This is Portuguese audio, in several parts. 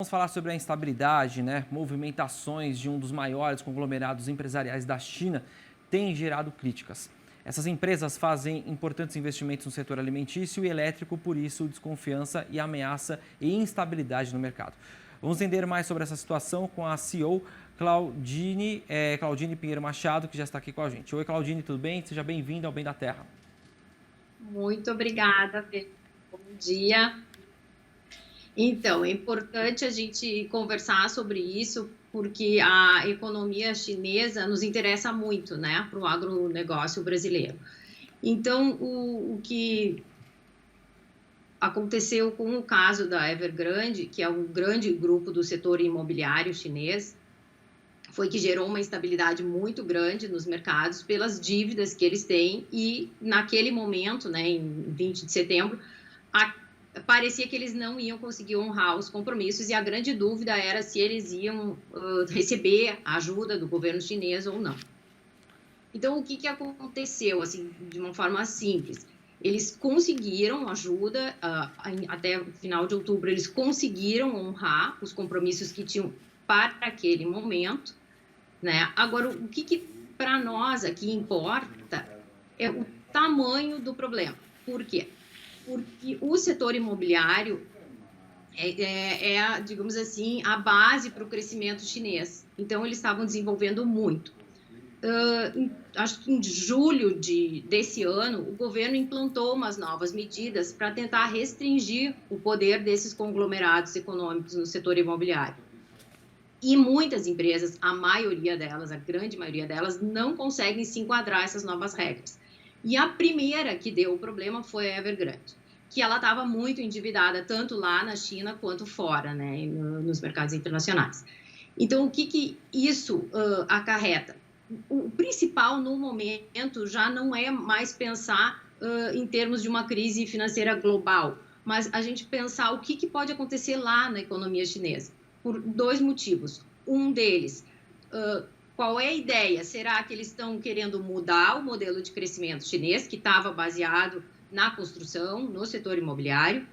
Vamos falar sobre a instabilidade, né? Movimentações de um dos maiores conglomerados empresariais da China têm gerado críticas. Essas empresas fazem importantes investimentos no setor alimentício e elétrico, por isso desconfiança e ameaça e instabilidade no mercado. Vamos entender mais sobre essa situação com a CEO Claudine Pinheiro Machado, que já está aqui com a gente. Oi, Claudine, tudo bem? Seja bem-vinda ao Bem da Terra. Muito obrigada, Fê. Bom dia. Então, é importante a gente conversar sobre isso, porque a economia chinesa nos interessa muito, né, para o agronegócio brasileiro. Então, o que aconteceu com o caso da Evergrande, que é um grande grupo do setor imobiliário chinês, foi que gerou uma instabilidade muito grande nos mercados pelas dívidas que eles têm e, naquele momento, né, em 20 de setembro, parecia que eles não iam conseguir honrar os compromissos e a grande dúvida era se eles iam receber a ajuda do governo chinês ou não. Então, o que aconteceu, assim, de uma forma simples? Eles conseguiram ajuda, até o final de outubro, eles conseguiram honrar os compromissos que tinham para aquele momento, né? Agora, o que para nós aqui importa é o tamanho do problema. Por quê? Porque o setor imobiliário digamos assim, a base para o crescimento chinês. Então, eles estavam desenvolvendo muito. Acho que em julho desse ano, o governo implantou umas novas medidas para tentar restringir o poder desses conglomerados econômicos no setor imobiliário. E muitas empresas, a maioria delas, a grande maioria delas, não conseguem se enquadrar essas novas regras. E a primeira que deu o problema foi a Evergrande, que ela estava muito endividada, tanto lá na China quanto fora, né, nos mercados internacionais. Então, o que isso acarreta? O principal, no momento, já não é mais pensar em termos de uma crise financeira global, mas a gente pensar o que pode acontecer lá na economia chinesa, por dois motivos. Um deles, qual é a ideia? Será que eles estão querendo mudar o modelo de crescimento chinês, que estava baseado na construção, no setor imobiliário?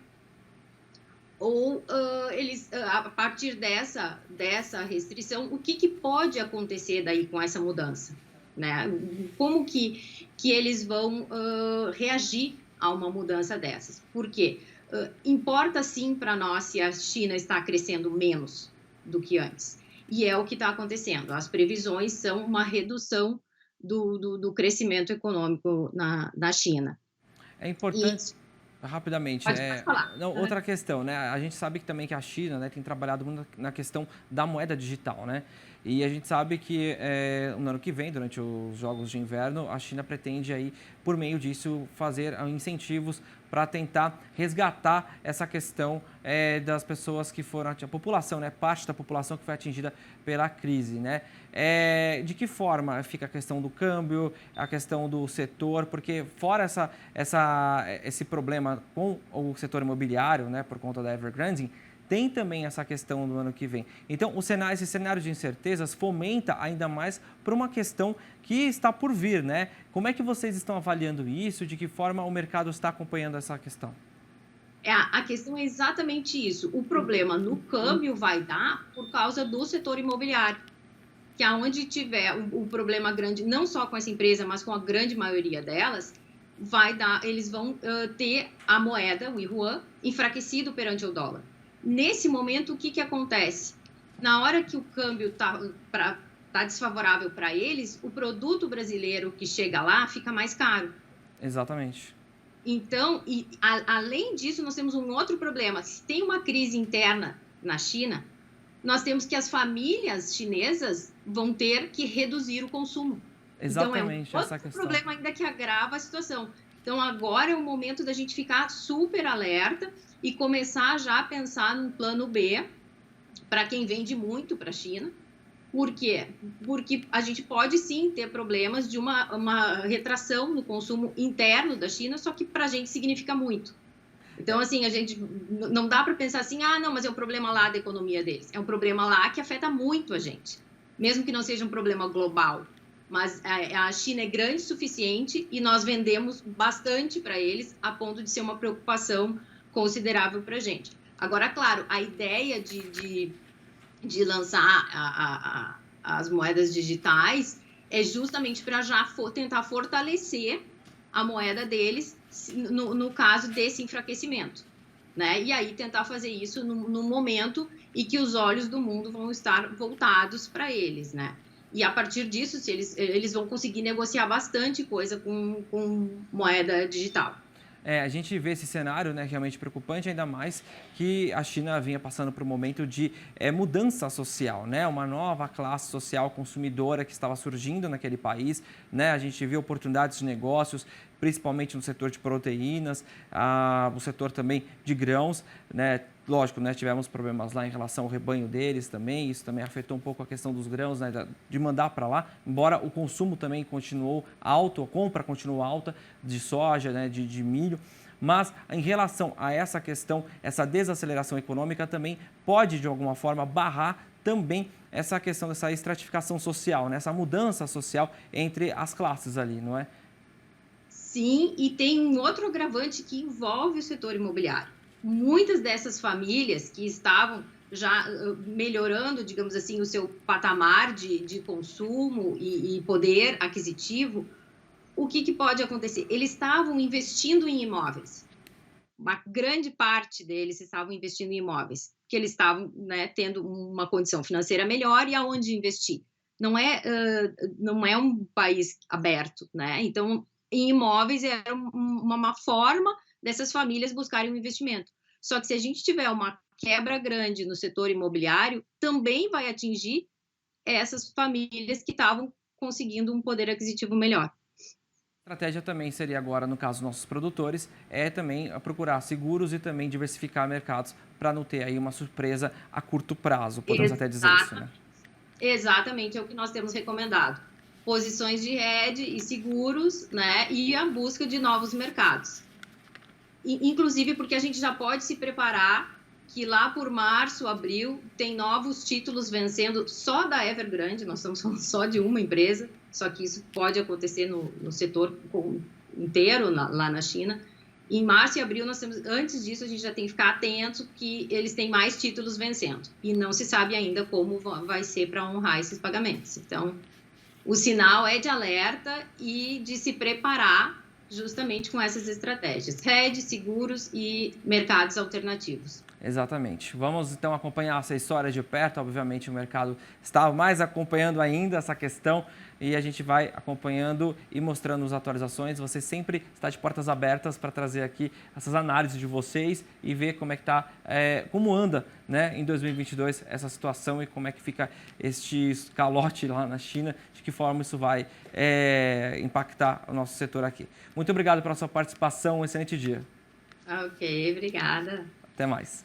Ou eles, a partir dessa restrição, o que pode acontecer daí com essa mudança? Né? Como que eles vão reagir a uma mudança dessas? Por quê? Importa sim para nós se a China está crescendo menos do que antes. E é o que está acontecendo. As previsões são uma redução do crescimento econômico na China. É E importante, rapidamente, pode falar. não, outra questão, né? A gente sabe que também que a China, né, tem trabalhado muito na questão da moeda digital, né? E a gente sabe que no ano que vem, durante os Jogos de Inverno, a China pretende aí, por meio disso, fazer incentivos para tentar resgatar essa questão das pessoas que foram, a população, né? Parte da população que foi atingida pela crise, né? De que forma fica a questão do câmbio, a questão do setor, porque fora esse problema com o setor imobiliário, né, por conta da Evergrande, tem também essa questão do ano que vem. Então, esse cenário de incertezas fomenta ainda mais para uma questão que está por vir, né? Como é que vocês estão avaliando isso? De que forma o mercado está acompanhando essa questão? A questão é exatamente isso. O problema no câmbio vai dar por causa do setor imobiliário, que aonde tiver o problema grande, não só com essa empresa, mas com a grande maioria delas, eles vão ter a moeda, o yuan, enfraquecido perante o dólar. Nesse momento, o que acontece? Na hora que o câmbio tá desfavorável para eles, o produto brasileiro que chega lá fica mais caro. Exatamente. Então, além disso, nós temos um outro problema. Se tem uma crise interna na China, nós temos que as famílias chinesas vão ter que reduzir o consumo. Então, é um Exatamente essa outro questão. problema ainda que agrava a situação. Então, agora é o momento da gente ficar super alerta e começar já a pensar num plano B para quem vende muito para a China. Por quê? Porque a gente pode sim ter problemas de uma retração no consumo interno da China, só que para a gente significa muito. Então, assim, a gente não dá para pensar assim, não, mas é um problema lá da economia deles. É um problema lá que afeta muito a gente, mesmo que não seja um problema global. Mas a China é grande o suficiente e nós vendemos bastante para eles, a ponto de ser uma preocupação considerável para a gente. Agora, claro, a ideia de lançar as moedas digitais é justamente para já tentar fortalecer a moeda deles no caso desse enfraquecimento, né? E aí tentar fazer isso no momento em que os olhos do mundo vão estar voltados para eles, né? E a partir disso, se eles vão conseguir negociar bastante coisa com moeda digital. A gente vê esse cenário, né, realmente preocupante, ainda mais que a China vinha passando por um momento de mudança social, né, uma nova classe social consumidora que estava surgindo naquele país, né, a gente vê oportunidades de negócios, principalmente no setor de proteínas, o setor também de grãos, né, lógico, né, tivemos problemas lá em relação ao rebanho deles também, isso também afetou um pouco a questão dos grãos, né, de mandar para lá, embora o consumo também continuou alto, a compra continuou alta de soja, né, de milho, mas em relação a essa questão, essa desaceleração econômica também pode, de alguma forma, barrar também essa questão dessa estratificação social, né, essa mudança social entre as classes ali, não é? Sim, e tem um outro agravante que envolve o setor imobiliário. Muitas dessas famílias que estavam já melhorando, digamos assim, o seu patamar de consumo e poder aquisitivo, o que pode acontecer? Eles estavam investindo em imóveis. Uma grande parte deles estavam investindo em imóveis, que eles estavam, né, tendo uma condição financeira melhor e aonde investir. Não é um país aberto, né? Então, em imóveis era uma forma dessas famílias buscarem um investimento. Só que se a gente tiver uma quebra grande no setor imobiliário, também vai atingir essas famílias que estavam conseguindo um poder aquisitivo melhor. A estratégia também seria agora, no caso dos nossos produtores, também procurar seguros e também diversificar mercados para não ter aí uma surpresa a curto prazo, podemos até dizer isso, Exato. né? Exatamente, é o que nós temos recomendado. Posições de hedge e seguros, né? E a busca de novos mercados. Inclusive porque a gente já pode se preparar que lá por março, abril, tem novos títulos vencendo só da Evergrande, nós estamos falando só de uma empresa, só que isso pode acontecer no setor inteiro lá na China. Em março e abril, nós temos, antes disso, a gente já tem que ficar atento que eles têm mais títulos vencendo. E não se sabe ainda como vai ser para honrar esses pagamentos. Então, o sinal é de alerta e de se preparar justamente com essas estratégias. Hedge, seguros e mercados alternativos. Exatamente. Vamos então acompanhar essa história de perto. Obviamente, o mercado está mais acompanhando ainda essa questão e a gente vai acompanhando e mostrando as atualizações. Você sempre está de portas abertas para trazer aqui essas análises de vocês e ver como é que está, como anda, né, em 2022 essa situação e como é que fica este calote lá na China, de que forma isso vai impactar o nosso setor aqui. Muito obrigado pela sua participação. Um excelente dia. Ok, obrigada. Até mais.